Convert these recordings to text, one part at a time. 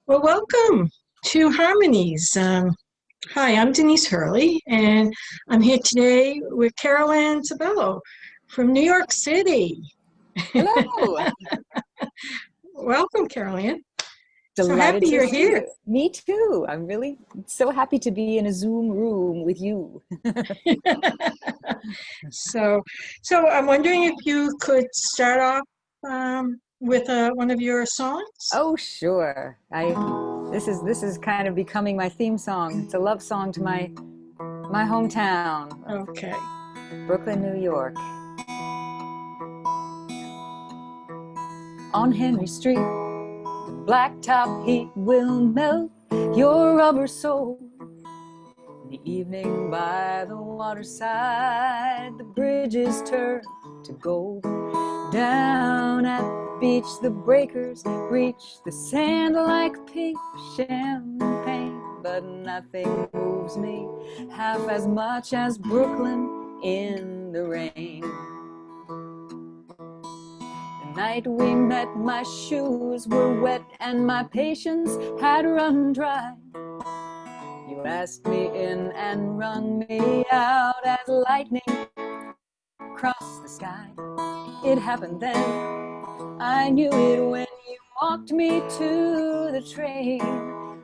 Well, welcome to Harmonies. Hi, I'm Denise Hurley, and I'm here today with Carolann Solebello from New York City. Hello. Welcome, Carolann. So Delighted happy to you're see here. you. Me too. I'm really so happy to be in a Zoom room with you. So, so I'm wondering if you could start off with one of your songs. Oh, sure. This is kind of becoming my theme song. It's a love song to my hometown of Okay. Brooklyn, New York. On Henry Street, the blacktop heat will melt your rubber sole. In the evening by the waterside, the bridges turn to gold. Down at the beach, the breakers reach the sand like pink champagne. But nothing moves me half as much as Brooklyn in the rain. The night we met, my shoes were wet and my patience had run dry. You asked me in and wrung me out as lightning across the sky. It happened then, I knew it when you walked me to the train.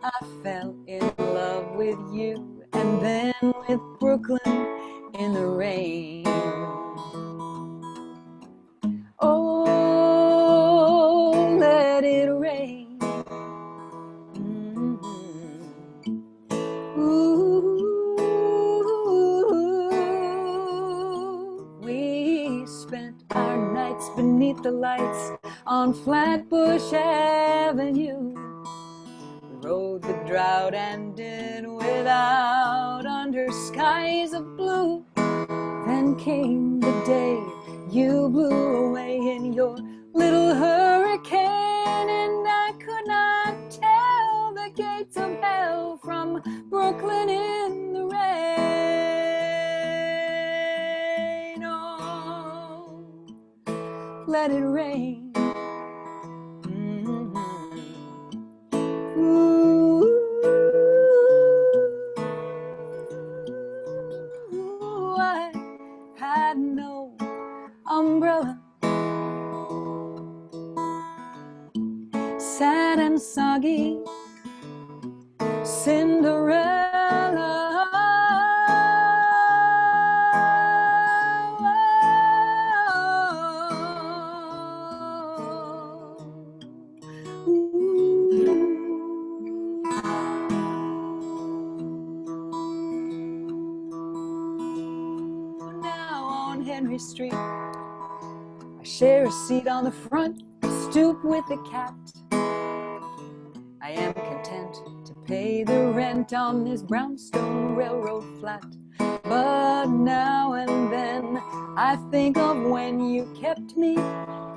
I fell in love with you and then with Brooklyn in the rain. Oh, let it rain. Ooh, we spent our nights beneath the lights on Flatbush Avenue. We rode the drought and did without under skies of blue. Then came the day you blew away in your little hurricane, and I could not tell the gates of hell from Brooklyn in the rain. Oh, let it rain. Ooh, I had no umbrella, sad and soggy Cinderella. Now on Henry Street, I share a seat on the front stoop with the cat. I am content to pay the rent on this brownstone railroad flat. But now and then I think of when you kept me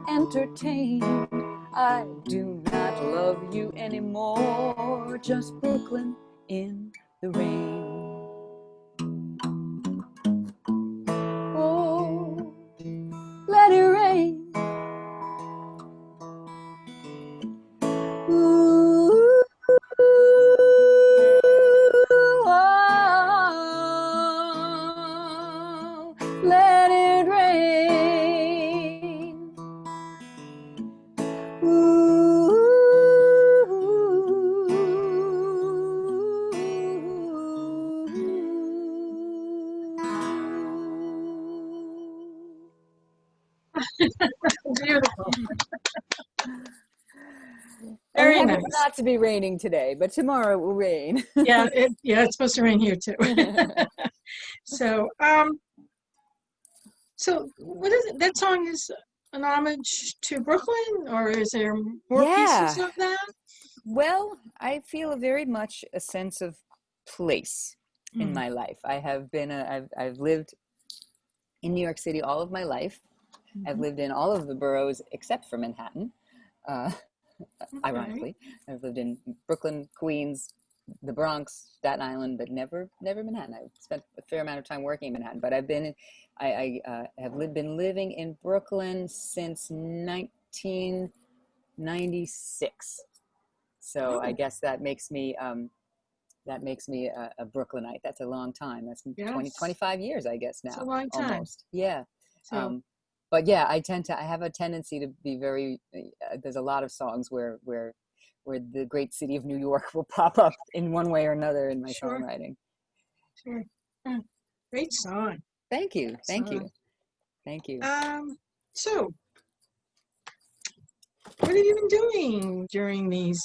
entertained. I do not love you anymore, just Brooklyn in the rain. Oh, let it rain. Ooh, oh, let it rain. Ooh, Beautiful. it Very happens nice. not to be raining today, but tomorrow it will rain. Yeah, it's supposed to rain here too. So, so what is it? That song is an homage to Brooklyn, or is there more pieces Yeah. of that? Well, I feel very much a sense of place in Hmm. my life. I've lived in New York City all of my life. I've Mhm. lived in all of the boroughs except for Manhattan. Uh, Okay. Ironically, I've lived in Brooklyn, Queens, the Bronx, Staten Island, but never Manhattan. I've spent a fair amount of time working in Manhattan, but been living in Brooklyn since 1996. So I Oh, guess that makes me a Brooklynite. That's a long time. That's yes. 25 years, I guess It's a now, long time. almost. Yeah. So, Um, but yeah, I have a tendency to be very, there's a lot of songs where the great city of New York will pop up in one way or another in my sure, songwriting. sure. Uh, Great song. Thank you. Great Thank song. you. Thank you. So what have you been doing during these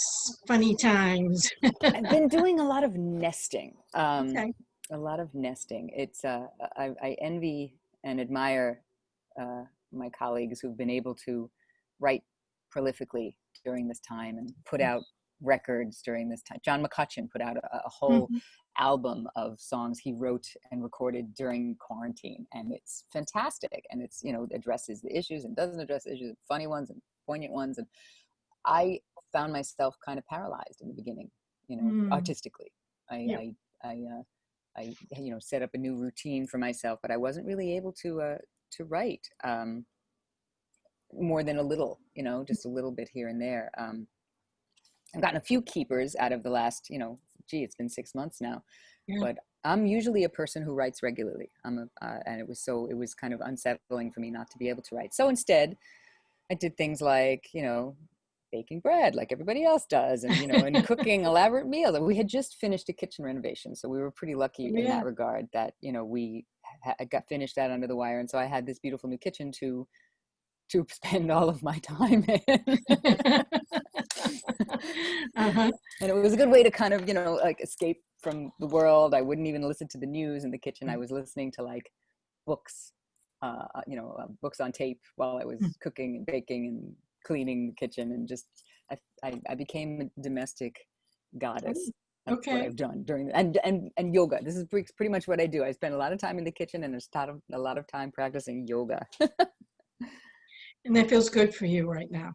funny times? I've been doing a lot of nesting. Okay. A lot of nesting. I envy and admire uh, my colleagues who've been able to write prolifically during this time and put out records during this time. John McCutcheon put out a whole Mhm. album of songs he wrote and recorded during quarantine, and it's fantastic. And it's, addresses the issues and doesn't address issues, funny ones and poignant ones. And I found myself kind of paralyzed in the beginning, Mm, artistically. yeah. I set up a new routine for myself, but I wasn't really able to write more than a little, just a little bit here and there. I've gotten a few keepers out of the last, it's been 6 months now, Yeah. but I'm usually a person who writes regularly. And it was kind of unsettling for me not to be able to write. So instead, I did things like, baking bread like everybody else does, and cooking elaborate meals. We had just finished a kitchen renovation, so we were pretty lucky in Yeah. that regard that, we got finished that under the wire. And so I had this beautiful new kitchen to spend all of my time in. Uh-huh. And it was a good way to kind of, like escape from the world. I wouldn't even listen to the news in the kitchen. I was listening to like books, books on tape while I was cooking and baking and cleaning the kitchen, and just I became a domestic Oh, goddess. That's what okay. I've done and yoga. This is pretty much what I do. I spend a lot of time in the kitchen, and there's a lot of time practicing yoga. And that feels good for you right now.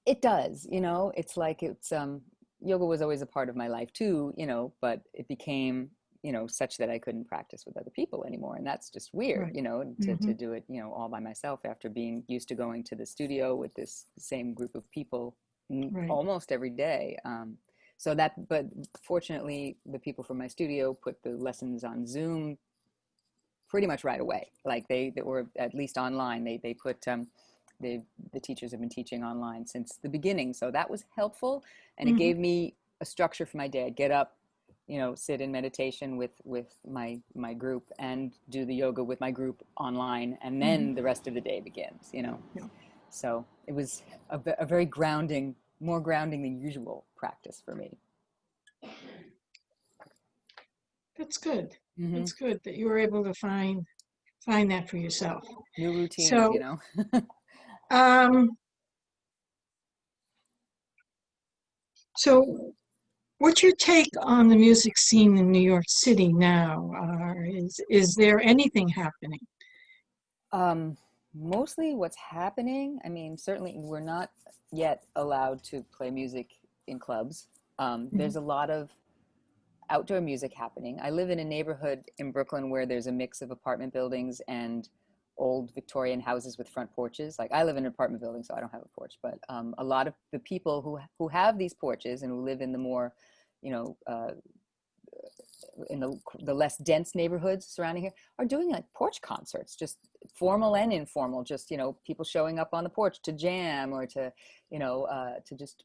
It does, it's like yoga was always a part of my life too, but it became, such that I couldn't practice with other people anymore. And that's just weird, Right. to Hmm. do it, all by myself after being used to going to the studio with this same group of people Right. almost every day. But fortunately, the people from my studio put the lessons on Zoom pretty much right away. Like they were at least online. They put the teachers have been teaching online since the beginning, so that was helpful, and it Hmm. gave me a structure for my day. I'd get up, sit in meditation with my group and do the yoga with my group online, and Hmm. then the rest of the day begins. Yeah. So it was a very grounding, more grounding than usual practice for me. That's good. Hmm. That's good that you were able to find that for yourself. New routines, So, um, so what's your take on the music scene in New York City now? Is there anything happening? Um, Mostly what's happening, I mean, certainly we're not yet allowed to play music in clubs. Mhm. There's a lot of outdoor music happening. I live in a neighborhood in Brooklyn where there's a mix of apartment buildings and old Victorian houses with front porches. Like I live in an apartment building, so I don't have a porch, but a lot of the people who have these porches and who live in the more, you know, in the less dense neighborhoods surrounding here are doing like porch concerts, just formal and informal, just people showing up on the porch to jam or to to just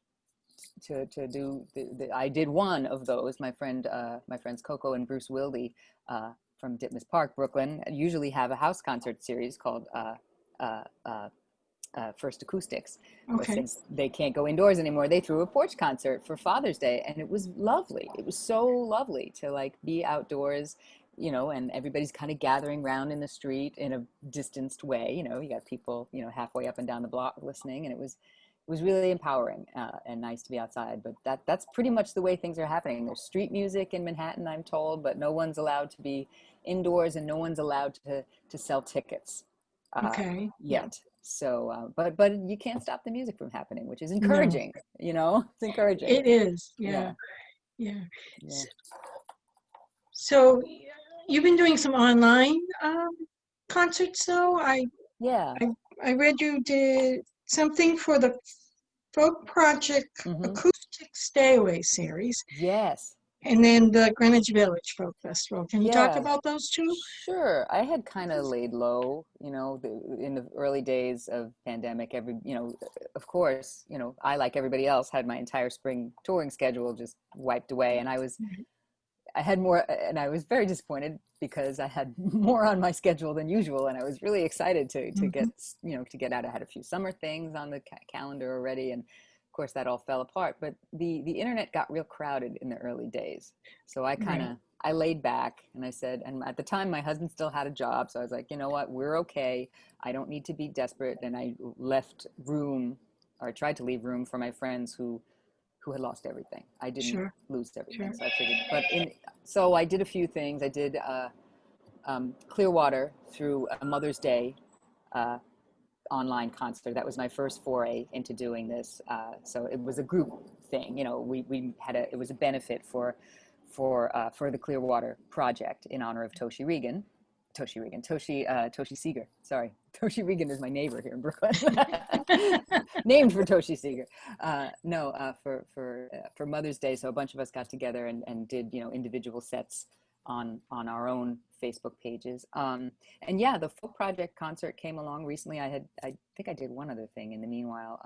to do I did one of those. My friends Coco and Bruce Wilde from Ditmas Park, Brooklyn, usually have a house concert series called uh, uh, First Acoustics. But Okay. since they can't go indoors anymore, they threw a porch concert for Father's Day, and it was lovely. It was so lovely to like be outdoors, and everybody's kind of gathering around in the street in a distanced way. You got people, halfway up and down the block listening, and it was really empowering and nice to be outside. But that's pretty much the way things are happening. There's street music in Manhattan, I'm told, but no one's allowed to be indoors, and no one's allowed to sell tickets Okay. Yeah. yet. So, but you can't stop the music from happening, which is No, encouraging. It's encouraging. it is. Yeah. Yeah, Yeah. yeah, S- So you've been doing some online concerts, though. yeah. I I read you did something for the Folk Project Hmm. Acoustic Stay Away series, Yes. and then the Greenwich Village Folk Festival. Can you talk Yeah. about those two? Sure. I had kind of laid low, in the early days of pandemic. Of course, I, like everybody else, had my entire spring touring schedule just wiped away, and I had more, and I was very disappointed because I had more on my schedule than usual, and I was really excited to Mm-hmm. get, to get out. I had a few summer things on the calendar already, and of course that all fell apart. But the internet got real crowded in the early days, so Right. I laid back and I said, and at the time my husband still had a job, so I was like, you know what, we're okay. I don't need to be desperate, and I left room, or I tried to leave room for my friends who had lost everything. I didn't Sure. lose everything, Sure. so I figured. So I did a few things. I did Clearwater through a Mother's Day uh, online concert. That was my first foray into doing this. So it was a group thing. We had it was a benefit for the Clearwater project in honor of Toshi Seeger. Sorry, Toshi Regan is my neighbor here in Brooklyn, named for Toshi Seeger. No, for Mother's Day, so a bunch of us got together and did individual sets on our own Facebook pages. And yeah, the Folk Project concert came along recently. I think I did one other thing in the meanwhile.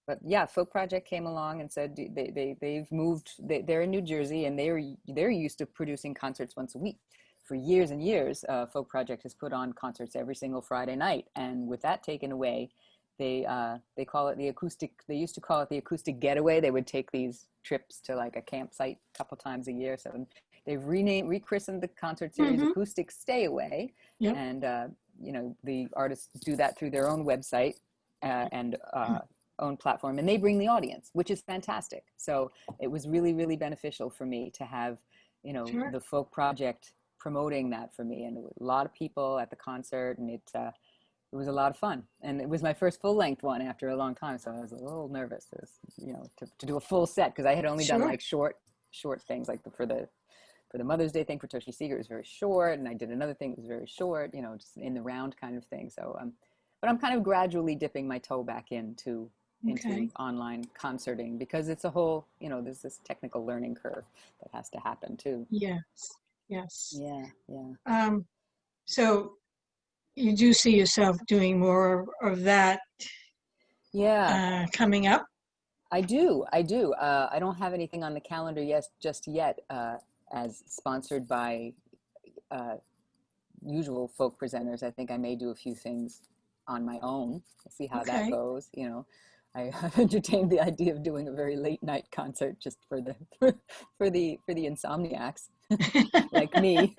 But yeah, Folk Project came along and said they've moved. They're in New Jersey, and they're used to producing concerts once a week. For years and years, Folk Project has put on concerts every single Friday night, and with that taken away, they call it the acoustic. They used to call it the acoustic getaway. They would take these trips to like a campsite a couple times a year. So they've rechristened the concert series Mm-hmm. Acoustic Stay Away, Yep. and the artists do that through their own website and own platform, and they bring the audience, which is fantastic. So it was really, really beneficial for me to have Sure. the Folk Project promoting that for me, and a lot of people at the concert, and it was a lot of fun, and it was my first full length one after a long time, so I was a little nervous to do a full set, because I had only done Sure. like short things, like for the Mother's Day thing for Toshi Seeger, it was very short, and I did another thing that was very short, just in the round kind of thing. So but I'm kind of gradually dipping my toe back into Okay. online concerting, because it's a whole, there's this technical learning curve that has to happen too. Yes. Yes. Yeah, yeah. Um, so you do see yourself doing more of that Yeah, coming up? I do. I don't have anything on the calendar just yet, as sponsored by uh, usual folk presenters. I think I may do a few things on my own. We'll see how that Okay. goes. I have entertained the idea of doing a very late night concert just for the insomniacs like me.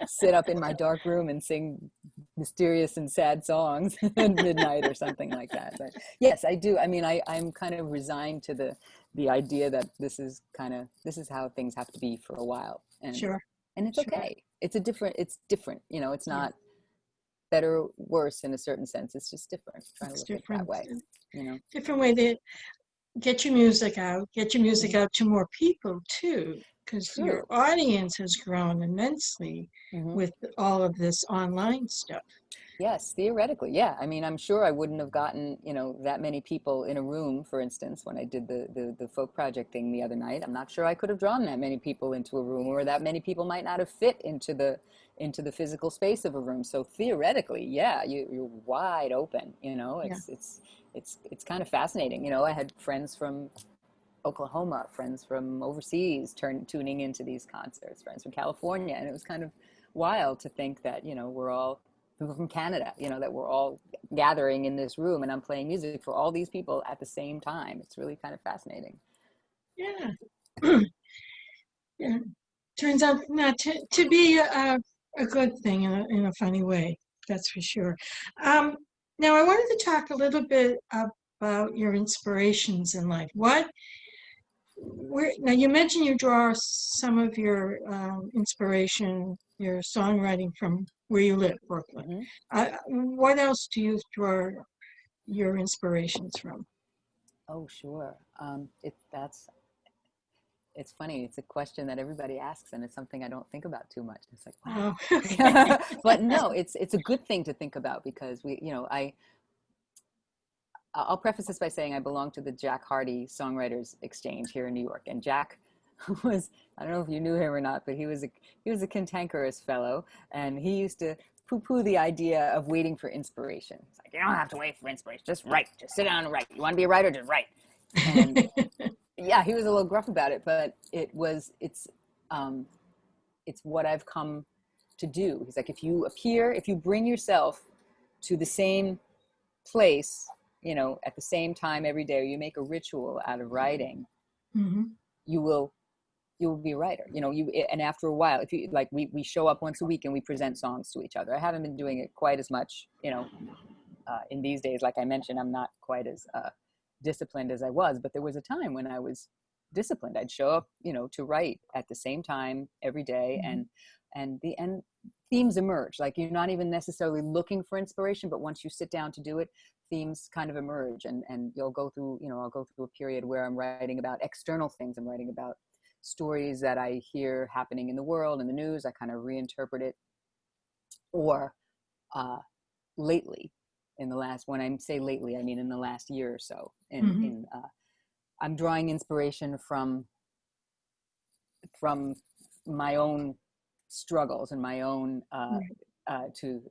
Sit up in my dark room and sing mysterious and sad songs at midnight or something like that. But yes, I do. I mean, I'm kind of resigned to the idea that this is how things have to be for a while, Sure. and it's Sure. okay. It's different. It's Yeah. not better, worse in a certain sense. It's just different. Try to It's look at it that different. way. You know. Different way to get your music Hmm. out to more people too, because your True. audience has grown immensely Hmm. with all of this online stuff. Yes, theoretically, yeah. I mean, I'm sure I wouldn't have gotten, that many people in a room, for instance, when I did the folk project thing the other night. I'm not sure I could have drawn that many people into a room, or that many people might not have fit into the physical space of a room. So theoretically, yeah, you're wide open, Yeah. it's kind of fascinating. I had friends from Oklahoma, friends from overseas tuning into these concerts, friends from California, and it was kind of wild to think that we're all people from Canada, that we're all gathering in this room, and I'm playing music for all these people at the same time. It's really kind of fascinating. Yeah. Yeah. Turns out not to be a good thing in a funny way. That's for sure. Um, Now, I wanted to talk a little bit about your inspirations in life. Now you mentioned you draw some of your inspiration, your songwriting from where you live, Brooklyn. Hmm. What else do you draw your inspirations from? Oh, sure. It's funny. It's a question that everybody asks, and it's something I don't think about too much. It's like, Oh, wow. okay. But no, it's a good thing to think about, because I I'll preface this by saying I belong to the Jack Hardy Songwriters Exchange here in New York, and Jack was, I don't know if you knew him or not, but he was a cantankerous fellow, and he used to poo-poo the idea of waiting for inspiration. It's like, you don't have to wait for inspiration, just write, just sit down and write. You want to be a writer, just write. And yeah, he was a little gruff about it, but um, it's what I've come to do. He's like, if you bring yourself to the same place, at the same time every day, or you make a ritual out of writing, Mm-hmm. you will be a writer. And after a while, if you like, we show up once a week and we present songs to each other. I haven't been doing it quite as much, in these days. Like I mentioned, I'm not quite as disciplined as I was, but there was a time when I was disciplined. I'd show up, to write at the same time every day, Mm-hmm. and themes emerge. Like, you're not even necessarily looking for inspiration, but once you sit down to do it, themes kind of emerge, and you'll go through, I'll go through a period where I'm writing about external things. I'm writing about stories that I hear happening in the world, in the news. I kind of reinterpret it. Or lately, when I say lately, I mean in the last year or so, Mm-hmm. I'm drawing inspiration from my own struggles and my own Right. to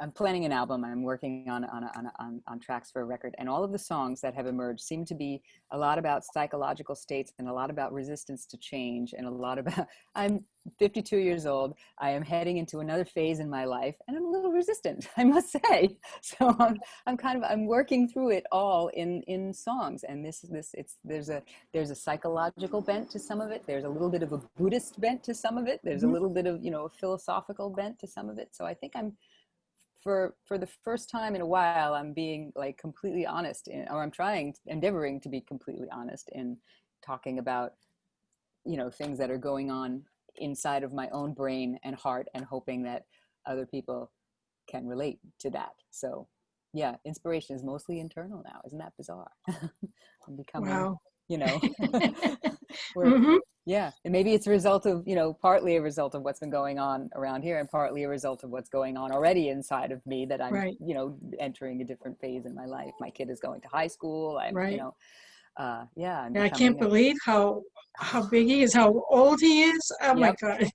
I'm planning an album. I'm working on tracks for a record, and all of the songs that have emerged seem to be a lot about psychological states, and a lot about resistance to change, and a lot about. I'm 52 years old. I am heading into another phase in my life, and I'm a little resistant, I must say. So I'm working through it all in songs, and there's a psychological bent to some of it. There's a little bit of a Buddhist bent to some of it. There's a Mm-hmm. little bit of a philosophical bent to some of it. So I think I'm for the first time in a while, I'm being like completely honest or I'm endeavoring to be completely honest in talking about, things that are going on inside of my own brain and heart, and hoping that other people can relate to that. So yeah, inspiration is mostly internal now. Isn't that bizarre? I'm becoming, Wow. you know, we're, Mm-hmm. yeah, and maybe it's a result of, partly a result of what's been going on around here, and partly a result of what's going on already inside of me, that I'm, Right. entering a different phase in my life. My kid is going to high school. Right. Yeah, I'm Yeah, I can't becoming believe how big he is, how old he is. Oh my yep. God.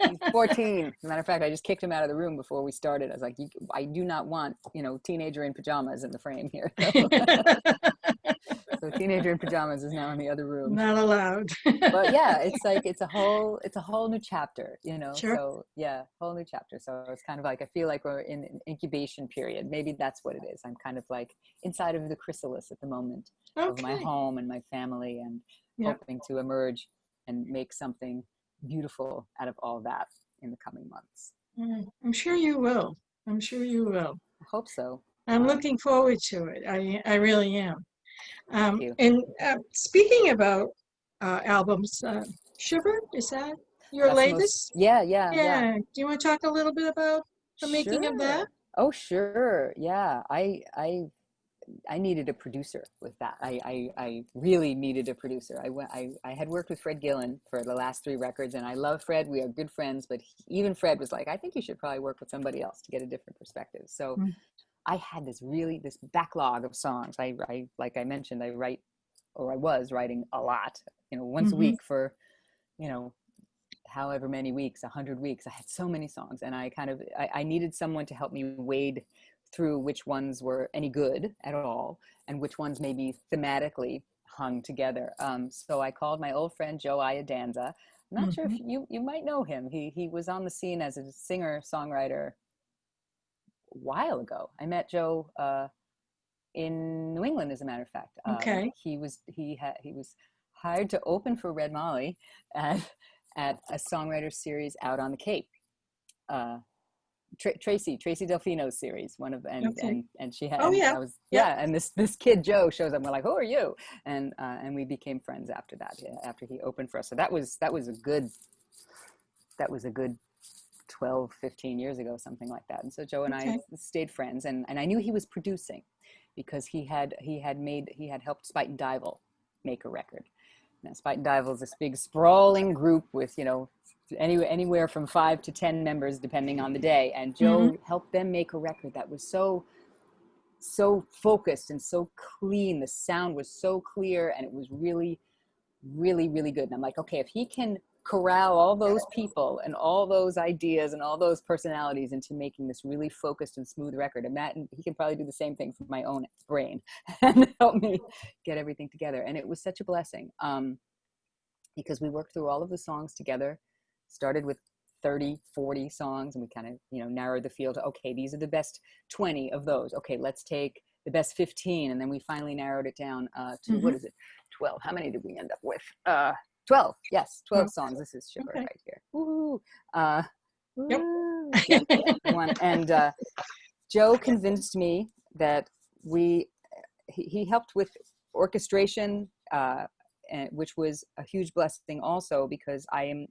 He's 14. As a matter of fact, I just kicked him out of the room before we started. I was like, I do not want, teenager in pajamas in the frame here. So teenager in pajamas is now in the other room. Not allowed. But yeah, it's a whole new chapter, Sure. so yeah, whole new chapter. So it's kind of like, I feel like we're in an incubation period. Maybe that's what it is. I'm kind of like inside of the chrysalis at the moment of my Okay. home and my family, and Yeah. hoping to emerge and make something beautiful out of all that in the coming months. I'm sure you will. I'm sure you will. I hope so. I'm looking forward to it. I really am. Thank you. And speaking about albums, Shiver, is that your That's the most, latest? yeah, yeah, yeah. Yeah. Do you want to talk a little bit about the making of that? Sure. Oh, sure. Yeah. I needed a producer with that. I really needed a producer. I had worked with Fred Gillen for the last 3 records, and I love Fred. We are good friends, but even Fred was like, I think you should probably work with somebody else to get a different perspective. So Mm. I had this backlog of songs. Like I mentioned, I was writing a lot, once a Mm-hmm. week for, you know, however many weeks, 100 weeks. I had so many songs, and I needed someone to help me wade through which ones were any good at all, and which ones maybe thematically hung together. So I called my old friend Joe Iadanza. I'm not sure if Mm-hmm. you might know him. He was on the scene as a singer songwriter a while ago. I met Joe in New England, as a matter of fact. Okay. He was hired to open for Red Molly at a songwriter series out on the Cape. Tracy Delfino's series, one of Okay. and she had Oh and yeah. I was Yep. yeah, and this kid Joe shows up. And we're like, who are you? And we became friends after that. Yeah, after he opened for us. So that was a good 12, 15 years ago, something like that. And so Joe and I Okay. stayed friends, and I knew he was producing because he had helped Spite and Dival make a record. Now, Spite and Dival is this big sprawling group with, anywhere from 5 to 10 members, depending on the day. And Mm-hmm. Joe helped them make a record that was so so focused and so clean. The sound was so clear, and it was really, really, really good. And I'm like, okay, if he can corral all those people and all those ideas and all those personalities into making this really focused and smooth record, and he can probably do the same thing for my own brain and help me get everything together. And it was such a blessing, because we worked through all of the songs together, started with 30, 40 songs, and we kind of, narrowed the field to, okay, these are the best 20 of those. Okay, let's take the best 15. And then we finally narrowed it down to, what is it? 12. How many did we end up with? 12. Yes, 12 songs. This is sugar right here. Woo. Yep. Yep. One. And Joe convinced me that he helped with orchestration, which was a huge blessing also, because I am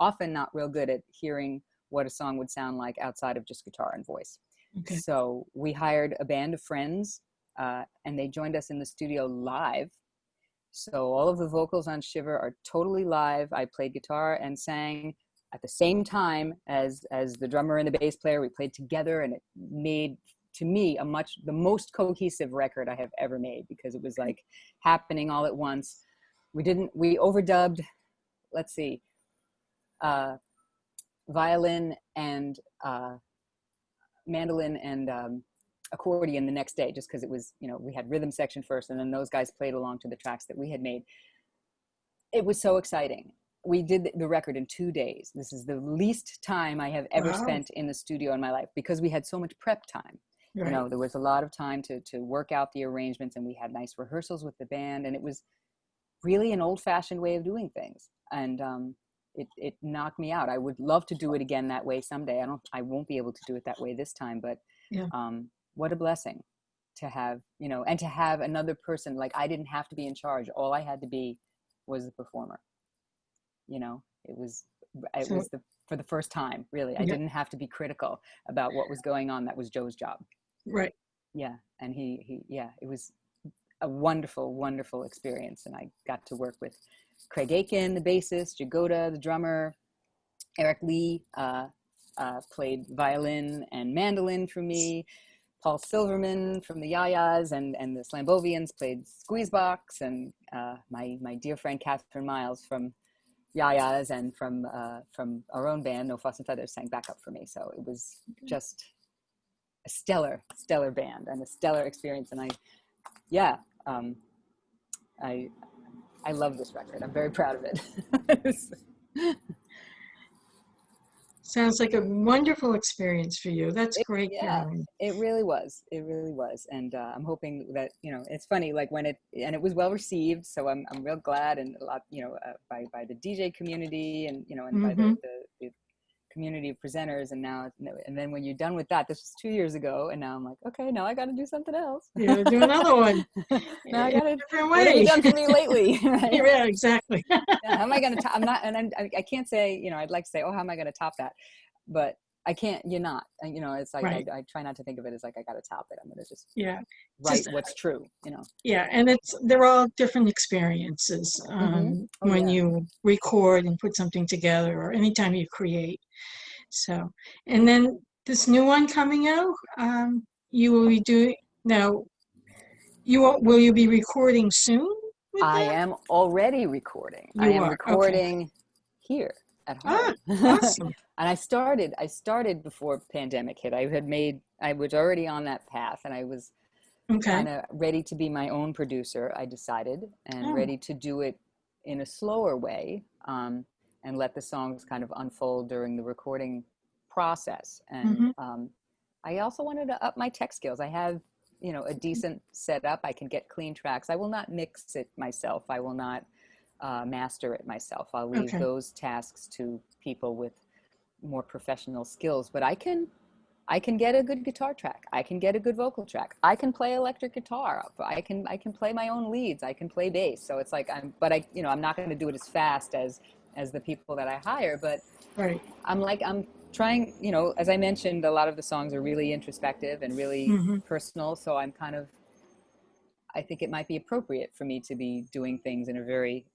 often not real good at hearing what a song would sound like outside of just guitar and voice. Okay. So we hired a band of friends, and they joined us in the studio live. So all of the vocals on Shiver are totally live. I played guitar and sang at the same time as the drummer and the bass player. We played together, and it made, to me, the most cohesive record I have ever made, because it was like happening all at once. We overdubbed, let's see, violin and mandolin and accordion the next day, just because it was, we had rhythm section first, and then those guys played along to the tracks that we had made. It was so exciting. We did the record in 2 days. This is the least time I have ever spent in the studio in my life, because we had so much prep time. Right. There was a lot of time to work out the arrangements, and we had nice rehearsals with the band, and it was really an old-fashioned way of doing things. And it knocked me out. I would love to do it again that way someday. I won't be able to do it that way this time, but what a blessing to have, and to have another person. Like, I didn't have to be in charge. All I had to be was the performer. It was for the first time, really. I didn't have to be critical about what was going on. That was Joe's job. Right. Yeah. And it was a wonderful, wonderful experience. And I got to work with Craig Aiken, the bassist, Jagoda, the drummer. Eric Lee played violin and mandolin for me. Paul Silverman from the Yayas and the Slambovians played squeezebox, and my dear friend Catherine Miles from Yayas and from our own band, No Fuss and Feathers, sang backup for me. So it was just a stellar band and a stellar experience. And I love this record. I'm very proud of it. Sounds like a wonderful experience for you. That's great, Yeah, Carolann. it really was. It really was. And I'm hoping that, it's funny, like it was well received. So I'm real glad, and a lot, by the DJ community and, and by the community of presenters. And then when you're done with that, this was 2 years ago. And now I'm like, okay, now I got to do something else. Yeah, do another one. Now I got to, what have you done for me lately? Right? Yeah, exactly. How am I going to, I'm not, and I can't say, I'd like to say, oh, how am I going to top that? But I can't, you're not, it's like, right. I try not to think of it as like, I got to top it. I'm going to just write what's true, Yeah. And they're all different experiences when you record and put something together, or anytime you create. So, and then this new one coming out, you will be doing, now, will you be recording soon with I that? am already recording. I am recording here at home. Awesome. And I started before pandemic hit. I was already on that path, and I was kind of ready to be my own producer, I decided, and ready to do it in a slower way, and let the songs kind of unfold during the recording process. And I also wanted to up my tech skills. I have, a decent setup. I can get clean tracks. I will not mix it myself. I will not master it myself. I'll leave those tasks to people with more professional skills. But I can get a good guitar track. I can get a good vocal track. I can play electric guitar. I can play my own leads. I can play bass. So it's like I'm not going to do it as fast as the people that I hire. But I'm trying, as I mentioned, a lot of the songs are really introspective and really personal. So I'm I think it might be appropriate for me to be doing things in a very,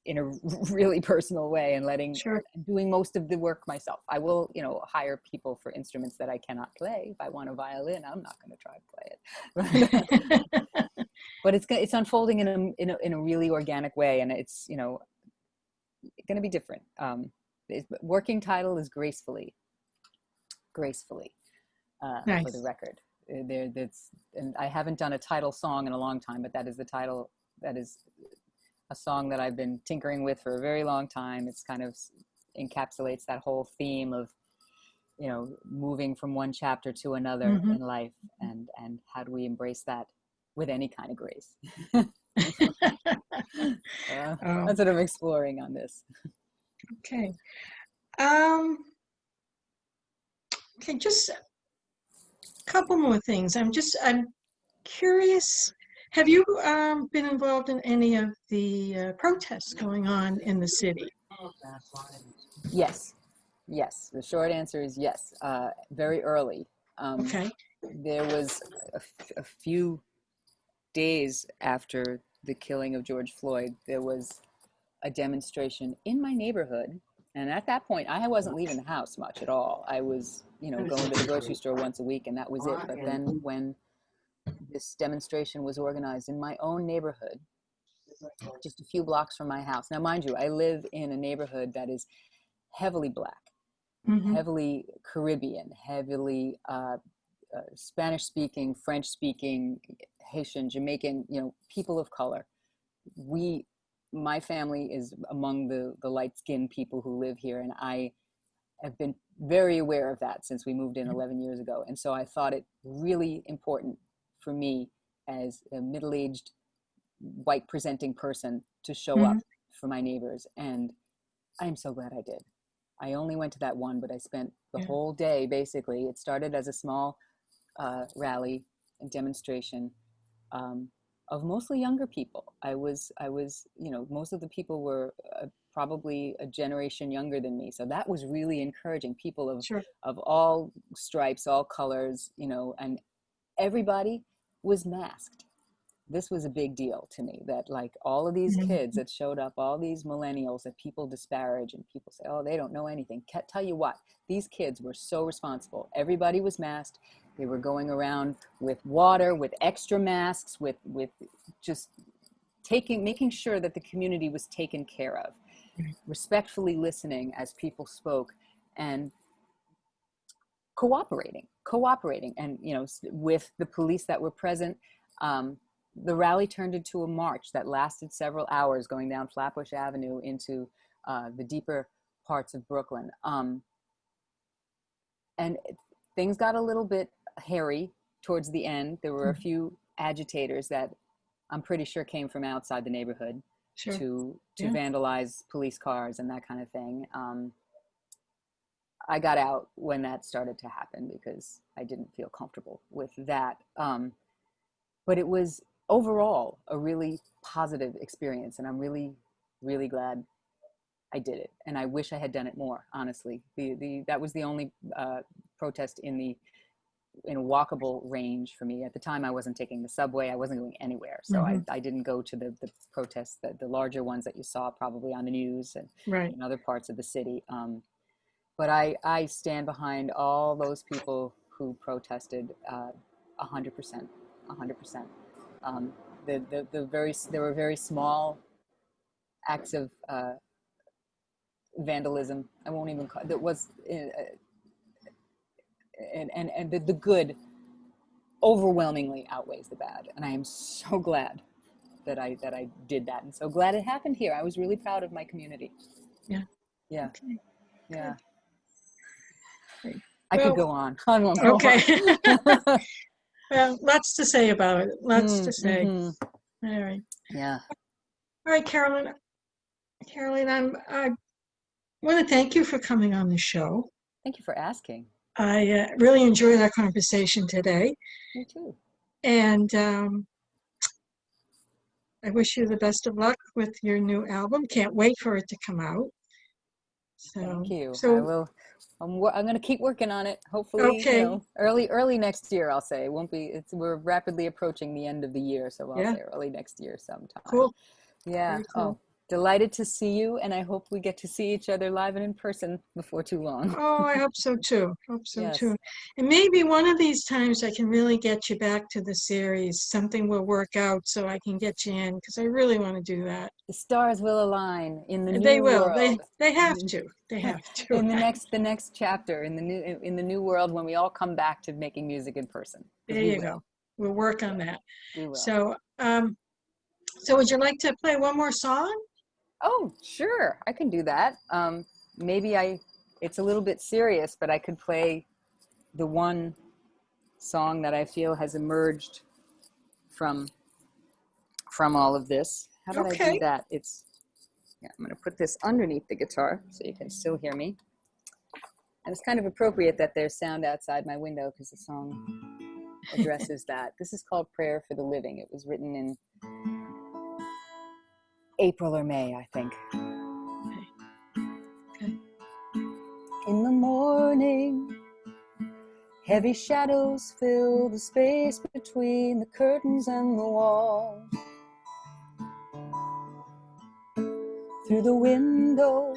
in a really personal way, and Sure. doing most of the work myself. I will, hire people for instruments that I cannot play. If I want a violin, I'm not going to try to play it. But it's unfolding in a really organic way, and it's going to be different. Working title is gracefully, for the Nice. record. And I haven't done a title song in a long time, but that is the title. That is a song that I've been tinkering with for a very long time. It's kind of encapsulates that whole theme of, moving from one chapter to another Hmm. in life, and how do we embrace that with any kind of grace. Oh, That's what I'm exploring on this. okay. Um, okay, just a couple more things. I'm curious. Have you been involved in any of the protests going on in the city? Yes, yes. The short answer is yes. Very early. Okay. There was a few days after the killing of George Floyd, there was a demonstration in my neighborhood. And at that point, I wasn't leaving the house much at all. I was, going to the grocery store once a week, and that was it. But then when this demonstration was organized in my own neighborhood, just a few blocks from my house. Now, mind you, I live in a neighborhood that is heavily Black, Hmm. heavily Caribbean, heavily Spanish speaking, French speaking, Haitian, Jamaican, people of color. My family is among the light skinned people who live here. And I have been very aware of that since we moved in 11 years ago. And so I thought it really important for me as a middle-aged white presenting person to show Hmm. up for my neighbors. And I'm so glad I did. I only went to that one, but I spent the Yeah. whole day. Basically, it started as a small rally and demonstration, of mostly younger people. Most of the people were probably a generation younger than me. So that was really encouraging. People Sure. of all stripes, all colors, and everybody was masked. This was a big deal to me, that like all of these kids Mhm. that showed up, all these millennials that people disparage and people say, oh, they don't know anything. Can't tell you what, these kids were so responsible. Everybody was masked. They were going around with water, with extra masks, with just making sure that the community was taken care of, respectfully listening as people spoke, and cooperating, and with the police that were present. The rally turned into a march that lasted several hours, going down Flatbush Avenue into the deeper parts of Brooklyn. And things got a little bit hairy towards the end. There were a few agitators that I'm pretty sure came from outside the neighborhood Sure. to Yeah. vandalize police cars and that kind of thing. I got out when that started to happen because I didn't feel comfortable with that. But it was overall a really positive experience, and I'm really, really glad I did it. And I wish I had done it more, honestly. That was the only protest in a walkable range for me. At the time, I wasn't taking the subway. I wasn't going anywhere. So Hmm. I didn't go to the protests, the larger ones that you saw probably on the news and Right. in other parts of the city. But I stand behind all those people who protested 100%, 100%. Um, there were very small acts of vandalism. I won't even call that was and the good overwhelmingly outweighs the bad. And I am so glad that I did that, and so glad it happened here. I was really proud of my community. Yeah. Yeah, Okay. yeah. Good. I could Well, go on. I won't go okay. on. Well, lots to say about it. Lots to say. Mm-hmm. All right. Yeah. All right, Carolyn. Carolyn, I want to thank you for coming on the show. Thank you for asking. I really enjoyed our conversation today, Me too. and I wish you the best of luck with your new album. Can't wait for it to come out. Thank So, you. I so will. I'm going to keep working on it. Hopefully, okay. early next year. I'll say it won't be. We're rapidly approaching the end of the year, so I'll Yeah. say early next year sometime. Cool. Yeah. Very Oh, cool. Delighted to see you, and I hope we get to see each other live and in person before too long. Oh, I hope so too. Hope so Yes. too. And maybe one of these times I can really get you back to the series. Something will work out so I can get you in because I really want to do that. The stars will align in the They new will. world. They have to. They have to. In the next chapter, in the new world, when we all come back to making music in person, because There we you will. go. We'll work on that. We will. So, so would you like to play one more song? Oh, sure, I can do that. Maybe it's a little bit serious, but I could play the one song that I feel has emerged from all of this. How about I do Okay. that? I'm going to put this underneath the guitar so you can still hear me. And it's kind of appropriate that there's sound outside my window because the song addresses that. This is called Prayer for the Living. It was written in April or May, I think. Okay. In the morning, heavy shadows fill the space between the curtains and the wall. Through the window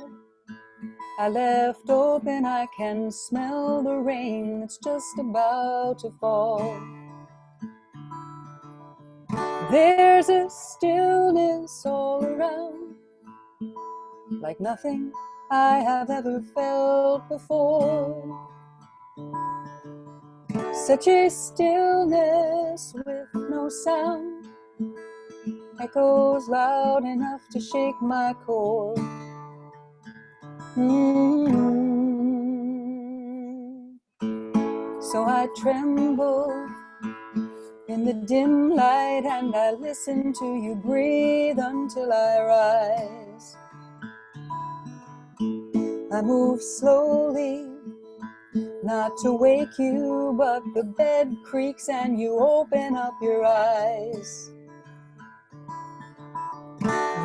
I left open, I can smell the rain that's just about to fall. There's a stillness all around, like nothing I have ever felt before. Such a stillness with no sound, echoes loud enough to shake my core. So I tremble in the dim light and I listen to you breathe until I rise. I move slowly, not to wake you, but the bed creaks and you open up your eyes.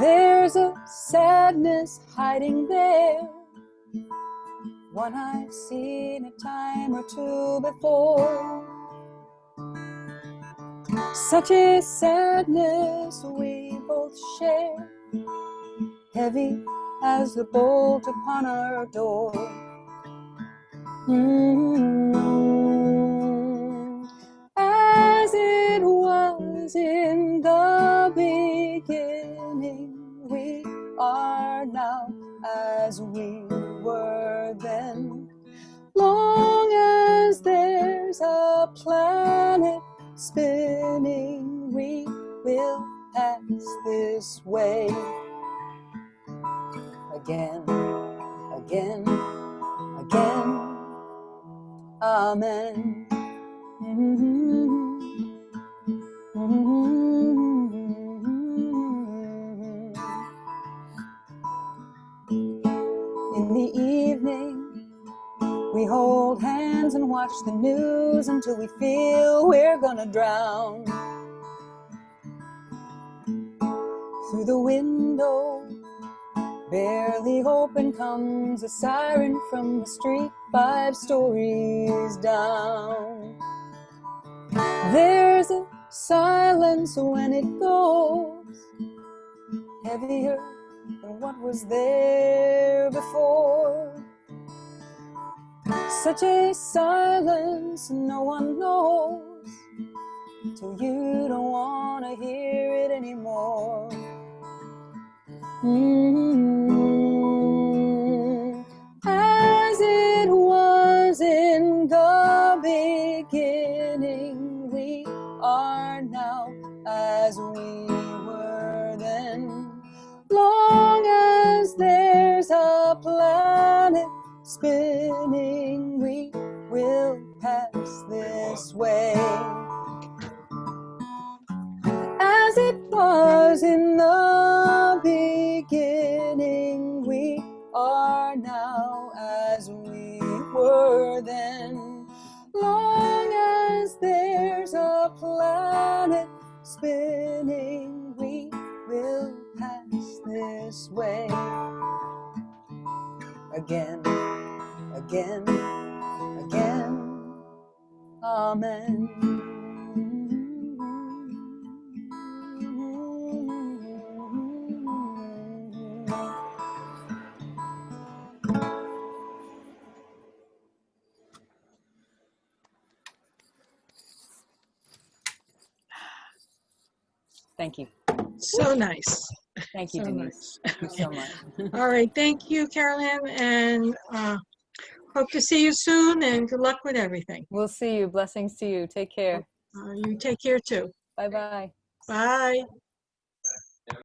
There's a sadness hiding there, one I've seen a time or two before. Such a sadness we both share, heavy as the bolt upon our door. As it was in the beginning, we are now as we were then. Long as there's a planet spinning, we will pass this way. Again, again, again. Amen. In the evening, we hold hands and watch the news until we feel we're gonna drown. Through the window, barely open, comes a siren from the street 5 stories down. There's a silence when it goes, heavier than what was there before. Such a silence no one knows, till you don't want to hear it anymore. As it was in the beginning, we are now as we were then. Long as there's a planet spinning, we will pass this way. As it was in the beginning, we are now as we were then. Long as there's a planet spinning, we will pass this way. Again, again, again. Amen. Thank you. So nice. Thank you, So Denise. nice. Thank you so much. All right. Thank you, Carolann, and hope to see you soon. And good luck with everything. We'll see you. Blessings to you. Take care. You take care too. Bye-bye. Bye.